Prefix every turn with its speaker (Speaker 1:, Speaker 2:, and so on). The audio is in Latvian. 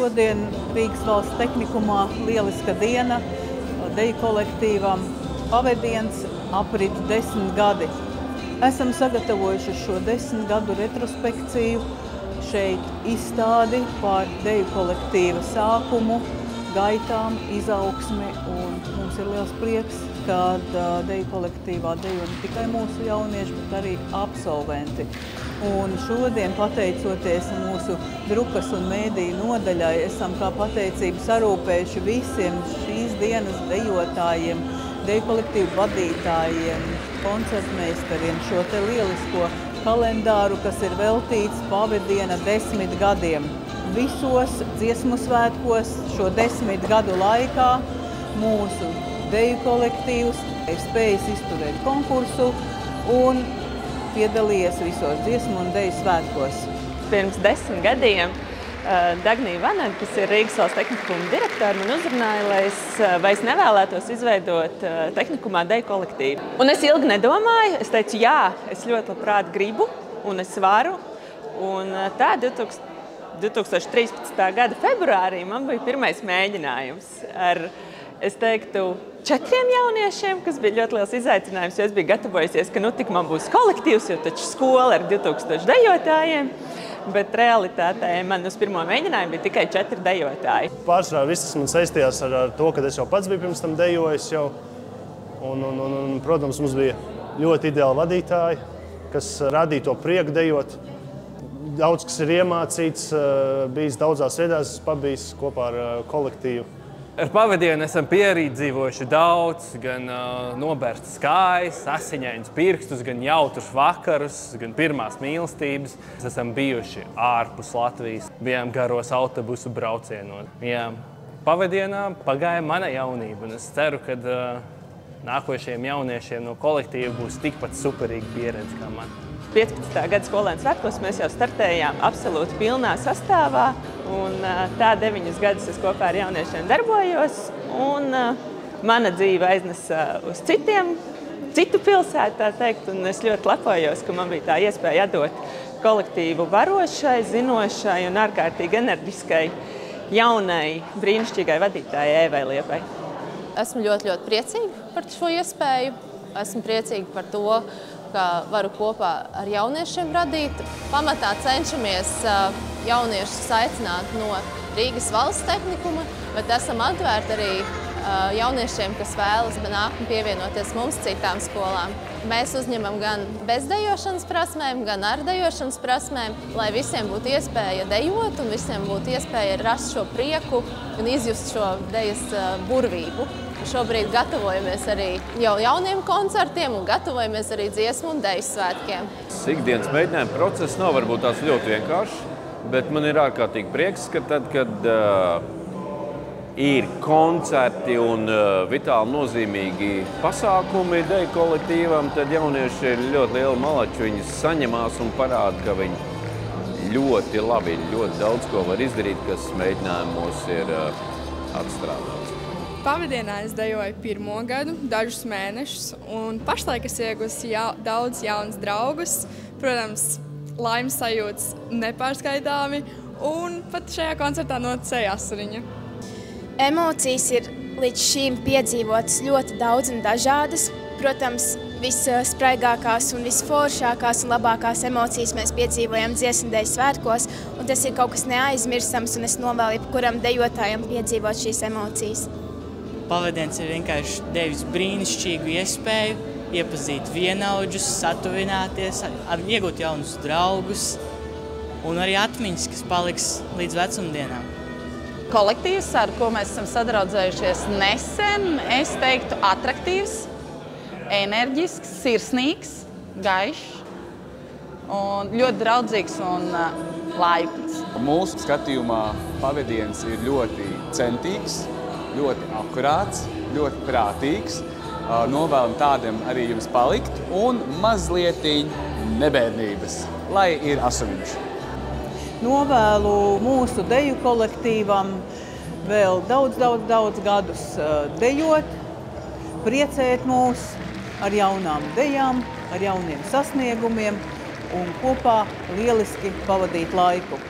Speaker 1: šodien Rīgas valsts tehnikumā lieliska diena deju kolektīvam. Pavadiens aprit 10 gadi. Esam sagatavojuši šo 10 gadu retrospekciju, šeit izstādi par deju kolektīva sākumu, gaitām, izaugsmi, un mums ir liels prieks, ka deju kolektīvā dejo ne tikai mūsu jaunieši, bet arī absolventi. Un šodien, pateicoties mūsu drupas un mēdīju nodaļai, esam kā pateicību sarūpējuši visiem šīs dienas dejotājiem, deju kolektīvu vadītājiem, koncertmeistariem šo te lielisko kalendāru, kas ir veltīts pavadiena 10 gadiem. Visos dziesmu svētkos šo 10 gadu laikā mūsu deju kolektīvs ir spējis izturēt konkursu un piedalījies visos dziesmu un deju svētkos.
Speaker 2: Pirms 10 gadiem Dagnija Vanega, kas ir Rīgas valsts tehnikuma direktora, man uzrunāja, vai es nevēlētos izveidot tehnikumā deju kolektīvu. Un es ilgi nedomāju, es teicu, jā, es ļoti labprāt gribu un es varu. Un tā 2013. gada februārī man bija pirmais mēģinājums ar, es teiktu, 4 jauniešiem, kas bija ļoti liels izaicinājums, jo es biju gatavojusies, ka tik man būs kolektīvs, jo taču skola ar 2000 dejotājiem, bet realitātē man uz pirmo mēģinājumu bija tikai 4 dejotāji.
Speaker 3: Pārsvarā viss man saistījās ar to, ka es jau pats biju pirms tam dejojis jau, un protams, mums bija ļoti ideāli vadītāji, kas radīja to prieku dejot. Daudz, kas ir iemācīts, bijis daudzās vietās, pabijis kopā ar kolektīvu.
Speaker 4: Ar pavadienu esam pierīdzīvojuši daudz, gan noberstas kājas, asiņainus pirkstus, gan jautrus vakarus, gan pirmās mīlestības. Esam bijuši ārpus Latvijas, bijām garos autobusu braucienos. Jā, pavadienā pagāja mana jaunība, un es ceru, ka nākošajiem jauniešiem no kolektīva būs tikpat superīga pieredze kā man.
Speaker 2: 15. gada skolēnu svētkos mēs jau startējām absolūti pilnā sastāvā, un tā 9 gadus es kopā ar jauniešiem darbojos, un mana dzīve aiznesa uz citu pilsētu, tā teikt, un es ļoti lepojos, ka man bija tā iespēja atdot kolektīvu varošai, zinošai un ārkārtīgi enerģiskai, jaunai, brīnišķīgai vadītājai Evai Liepai.
Speaker 5: Esmu ļoti priecīga par šo iespēju, esmu priecīga par to, ka varu kopā ar jauniešiem radīt. Pamatā cenšamies jauniešus aicināt no Rīgas valsts tehnikuma, bet esam atvērti arī jauniešiem, kas vēlas nākt un pievienoties mums citām skolām. Mēs uzņemam gan bez dejošanas prasmēm, gan ar dejošanas prasmēm, lai visiem būtu iespēja dejot un visiem būtu iespēja rast šo prieku un izjust šo dejas burvību. Šobrīd gatavojamies arī jau jauniem koncertiem un gatavojamies arī dziesmu un deju svētkiem.
Speaker 6: Ikdienas mēģinājuma process nav varbūt tās ļoti vienkāršs, bet man ir ārkārtīgi prieks, ka tad, kad ir koncerti un vitāli nozīmīgi pasākumi deju kolektīvam, tad jaunieši ir ļoti lieli malači, viņi saņemās un parāda, ka viņi ļoti labi, ļoti daudz ko var izdarīt, kas mēģinājumos ir atstrādāts.
Speaker 7: Pavadienā es dejoju 1. gadu, dažus mēnešus, un pašlaik es iegūstu daudz jaunus draugus, protams, laimes sajūtas nepārskaitāmi, un pat šajā koncertā noticēja asariņa.
Speaker 8: Emocijas ir līdz šīm piedzīvotas ļoti daudz un dažādas. Protams, visspraigākās un visforšākās un labākās emocijas mēs piedzīvojam dziesmu un deju svētkos, un tas ir kaut kas neaizmirstams, un es novēlu jebkuram dejotājam piedzīvot šīs emocijas.
Speaker 9: Pavadiens ir vienkārši devis brīnišķīgu iespēju iepazīt vienaudžus, satuvināties, iegūt jaunus draugus un arī atmiņas, kas paliks līdz vecumdienām.
Speaker 10: Kolektīvs, ar ko mēs esam sadraudzējušies nesen, es teiktu atraktīvs, enerģisks, sirsnīgs, gaišs un ļoti draudzīgs un laipns.
Speaker 11: Mūsu skatījumā pavadiens ir ļoti centīgs, ļoti akurāts, ļoti prātīgs. Novēlam tādiem arī jums palikt un mazlietiņ nebēdnības, lai ir asariņš.
Speaker 1: Novēlu mūsu deju kolektīvam vēl daudz gadus dejot, priecēt mūs ar jaunām dejām, ar jauniem sasniegumiem un kopā lieliski pavadīt laiku.